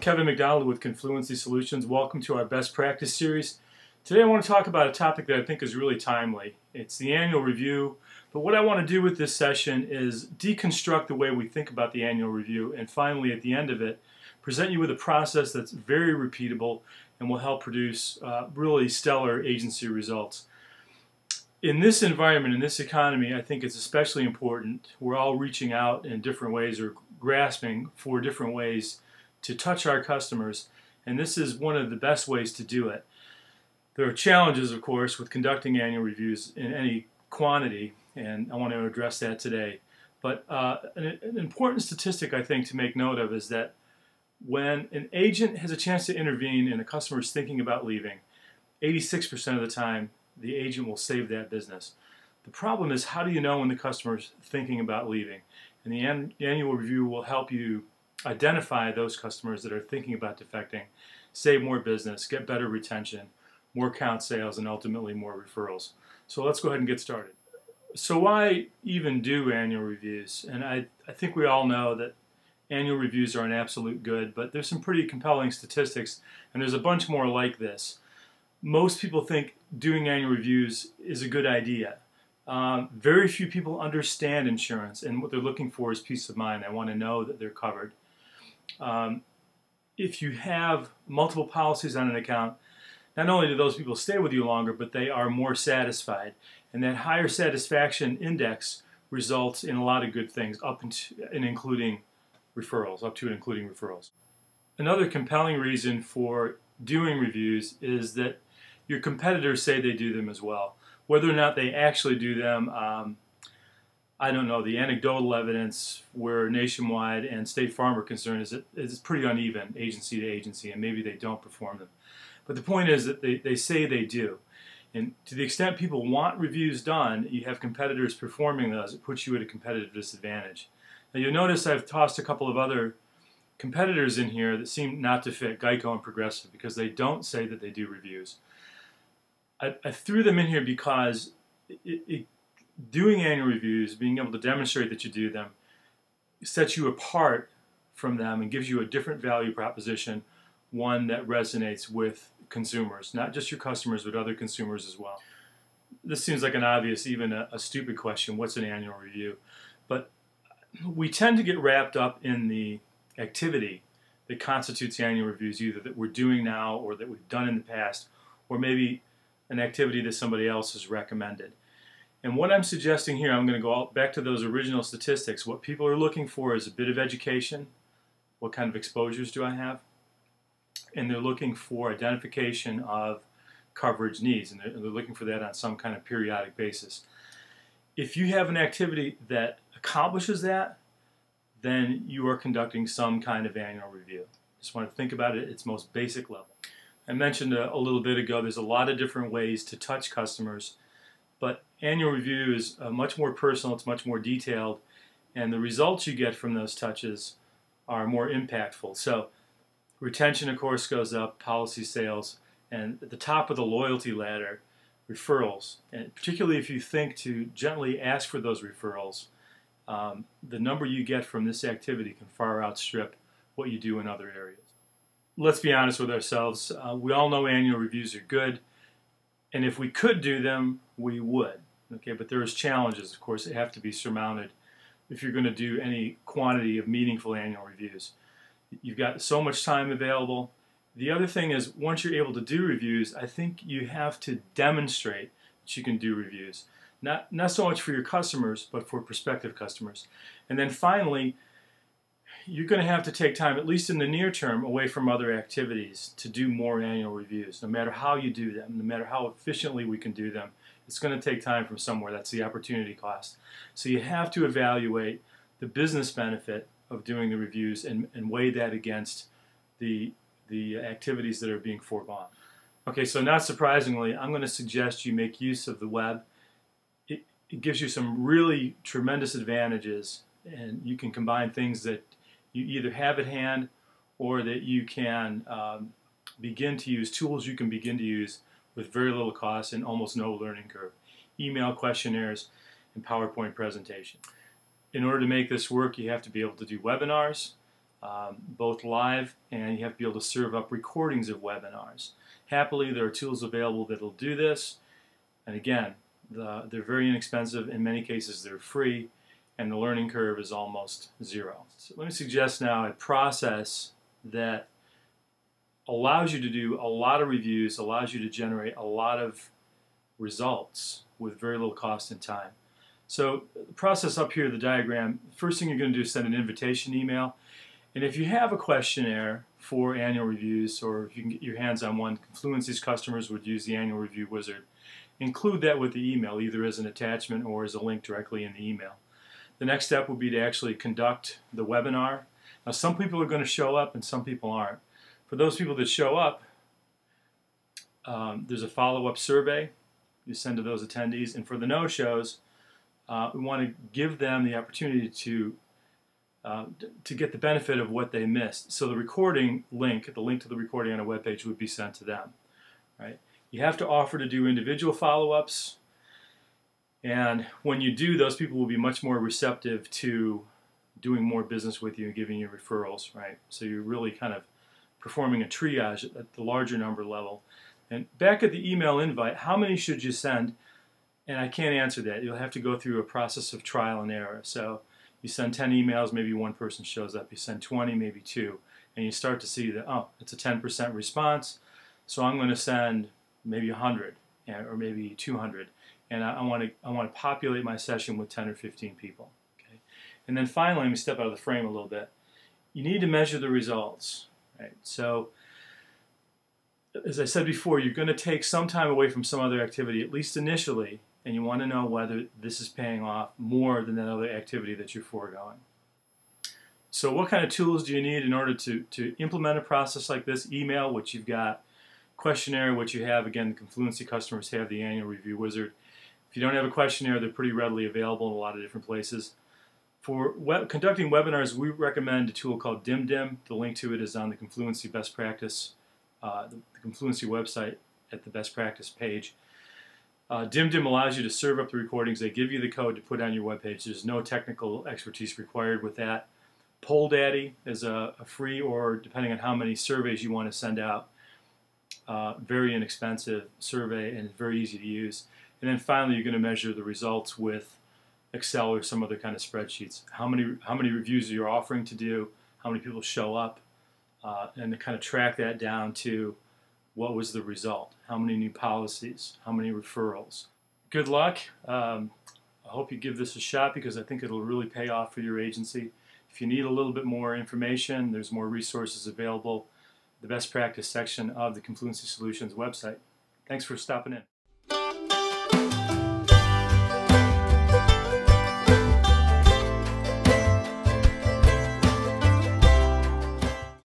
Kevin McDonald with Confluency Solutions. Welcome to our Best Practice series. Today I want to talk about a topic that I think is really timely. It's the annual review, but what I want to do with this session is deconstruct the way we think about the annual review, and finally at the end of it present you with a process that's very repeatable and will help produce really stellar agency results. In this environment, in this economy, I think it's especially important. We're all reaching out in different ways or grasping for different ways to touch our customers, and this is one of the best ways to do it. There are challenges, of course, with conducting annual reviews in any quantity, and I want to address that today. But an important statistic I think to make note of is that when an agent has a chance to intervene and a customer is thinking about leaving, 86% of the time the agent will save that business. The problem is, how do you know when the customer is thinking about leaving? And the annual review will help you identify those customers that are thinking about defecting, save more business, get better retention, more account sales, and ultimately more referrals. So let's go ahead and get started. So why even do annual reviews? And I think we all know that annual reviews are an absolute good, but there's some pretty compelling statistics, and there's a bunch more like this. Most people think doing annual reviews is a good idea. Very few people understand insurance, and what they're looking for is peace of mind. They want to know that they're covered. If you have multiple policies on an account, not only do those people stay with you longer, but they are more satisfied. And that higher satisfaction index results in a lot of good things, up and including referrals, up to and including referrals. Another compelling reason for doing reviews is that your competitors say they do them as well. Whether or not they actually do them, I don't know. The anecdotal evidence where Nationwide and State Farm are concerned is pretty uneven, agency to agency, and maybe they don't perform them. But the point is that they say they do. And to the extent people want reviews done, you have competitors performing those, it puts you at a competitive disadvantage. Now you'll notice I've tossed a couple of other competitors in here that seem not to fit, Geico and Progressive, because they don't say that they do reviews. I threw them in here because doing annual reviews, being able to demonstrate that you do them, sets you apart from them and gives you a different value proposition, one that resonates with consumers, not just your customers, but other consumers as well. This seems like an obvious, even a stupid question, what's an annual review? But we tend to get wrapped up in the activity that constitutes annual reviews, either that we're doing now or that we've done in the past, or maybe an activity that somebody else has recommended. And what I'm suggesting here, I'm going to go back to those original statistics. What people are looking for is a bit of education. What kind of exposures do I have? And they're looking for identification of coverage needs, and they're looking for that on some kind of periodic basis. If you have an activity that accomplishes that, then you are conducting some kind of annual review. Just want to think about it at its most basic level. I mentioned a little bit ago, there's a lot of different ways to touch customers, but annual review is much more personal, it's much more detailed, and the results you get from those touches are more impactful. So retention, of course, goes up, policy sales, and at the top of the loyalty ladder, referrals. And particularly if you think to gently ask for those referrals, the number you get from this activity can far outstrip what you do in other areas. Let's be honest with ourselves. We all know annual reviews are good, and if we could do them, we would. Okay, but there's challenges, of course, that have to be surmounted if you're going to do any quantity of meaningful annual reviews. You've got so much time available. The other thing is, once you're able to do reviews, I think you have to demonstrate that you can do reviews. Not so much for your customers, but for prospective customers. And then finally, you're going to have to take time, at least in the near term, away from other activities to do more annual reviews. No matter how you do them, no matter how efficiently we can do them, it's going to take time from somewhere. That's the opportunity cost. So you have to evaluate the business benefit of doing the reviews and weigh that against the activities that are being foregone. Okay, so not surprisingly, I'm going to suggest you make use of the web. It gives you some really tremendous advantages, and you can combine things that you either have at hand or that you can begin to use, tools you can begin to use with very little cost and almost no learning curve. Email questionnaires and PowerPoint presentation. In order to make this work, you have to be able to do webinars, both live, and you have to be able to serve up recordings of webinars. Happily, there are tools available that will do this, and again, they're very inexpensive. In many cases, they're free, and the learning curve is almost zero. So let me suggest now a process that allows you to do a lot of reviews, allows you to generate a lot of results with very little cost and time. So the process up here, the diagram, first thing you're going to do is send an invitation email. And if you have a questionnaire for annual reviews, or if you can get your hands on one, Confluency's customers would use the annual review wizard. Include that with the email, either as an attachment or as a link directly in the email. The next step would be to actually conduct the webinar. Now, some people are going to show up and some people aren't. For those people that show up, there's a follow-up survey you send to those attendees. And for the no-shows, we want to give them the opportunity to get the benefit of what they missed. So the recording link, the link to the recording on a web page would be sent to them. Right? You have to offer to do individual follow-ups, and when you do, those people will be much more receptive to doing more business with you and giving you referrals. Right? So you're really kind of performing a triage at the larger number level. And back at the email invite, how many should you send? And I can't answer that. You'll have to go through a process of trial and error. So you send 10 emails, maybe one person shows up. You send 20, maybe 2. And you start to see that, oh, it's a 10% response. So I'm going to send maybe 100 or maybe 200. And I want to populate my session with 10 or 15 people. Okay? And then finally, let me step out of the frame a little bit. You need to measure the results. Right? So as I said before, you're going to take some time away from some other activity, at least initially, and you want to know whether this is paying off more than that other activity that you're foregoing. So what kind of tools do you need in order to implement a process like this? Email, which you've got. Questionnaire, which you have. Again, the Confluency customers have the annual review wizard. If you don't have a questionnaire, they're pretty readily available in a lot of different places. For conducting webinars, we recommend a tool called DimDim. The link to it is on the Confluency Best Practice, the Confluency website at the Best Practice page. DimDim allows you to serve up the recordings. They give you the code to put on your webpage. There's no technical expertise required with that. PollDaddy is a free, or depending on how many surveys you want to send out, very inexpensive survey, and it's very easy to use. And then finally, you're going to measure the results with Excel or some other kind of spreadsheets. How many reviews are you offering to do? How many people show up? And to kind of track that down to what was the result? How many new policies? How many referrals? Good luck. I hope you give this a shot, because I think it'll really pay off for your agency. If you need a little bit more information, there's more resources available. The best practice section of the Confluency Solutions website. Thanks for stopping in.